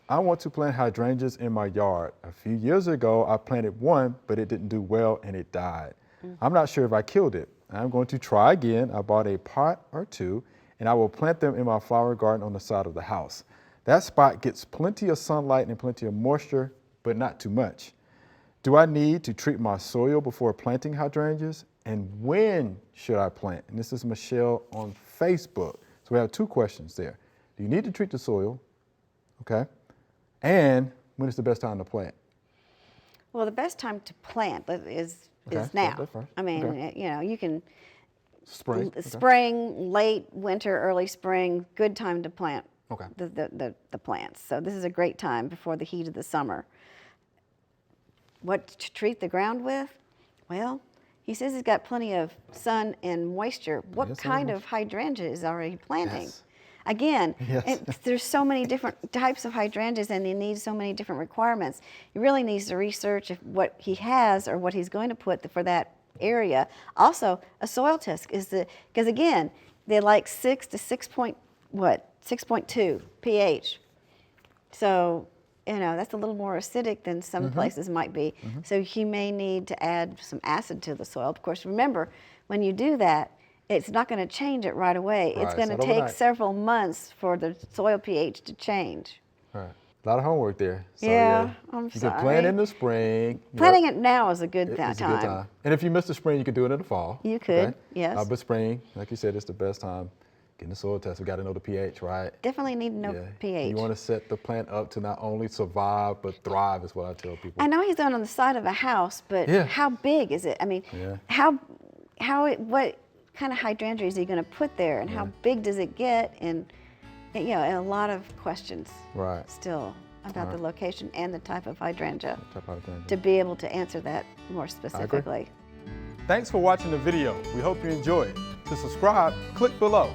I want to plant hydrangeas in my yard. A few years ago, I planted one, but it didn't do well and it died. I'm not sure if I killed it. I'm going to try again. I bought a pot or two, and I will plant them in my flower garden on the side of the house. That spot gets plenty of sunlight and plenty of moisture, but not too much. Do I need to treat my soil before planting hydrangeas? And when should I plant? And this is Michelle on Facebook. So we have two questions there. Do you need to treat the soil? Okay. And when is the best time to plant? Well, the best time to plant is Okay, now. fine. I mean, Okay. you know, you can Spring. Okay. spring, late winter, early spring, good time to plant Okay. the plants. So this is a great time before the heat of the summer. What to treat the ground with? Well, he says he's got plenty of sun and moisture. What Yes, kind sun of hydrangea is already planting? Yes. Again, Yes. there's so many different types of hydrangeas and they need so many different requirements. He really needs to research if what he has or what he's going to put for that area. Also, a soil test is because again, they like 6 to 6.2 pH. So, you know, that's a little more acidic than some places might be. So he may need to add some acid to the soil. Of course, remember, when you do that, it's not going to change it right away. Right, it's going to it's not take overnight. several months for the soil pH to change. Right. A lot of homework there. So, Yeah, I'm you sorry. can plant in the spring. Planting it now is a good It's time. a good time. And if you miss the spring, you can do it in the fall. You could, yes. But spring, like you said, it's the best time. Getting the soil test, we got to know the pH, right? Definitely need to know pH. You want to set the plant up to not only survive, but thrive is what I tell people. I know he's done on the side of a house, but Yeah. how big is it? I mean, what kind of hydrangea is he going to put there, and how big does it get? And you know, and a lot of questions still about the location and the type of hydrangea to be able to answer that more specifically. Thanks for watching the video. We hope you enjoyed. To subscribe, click below.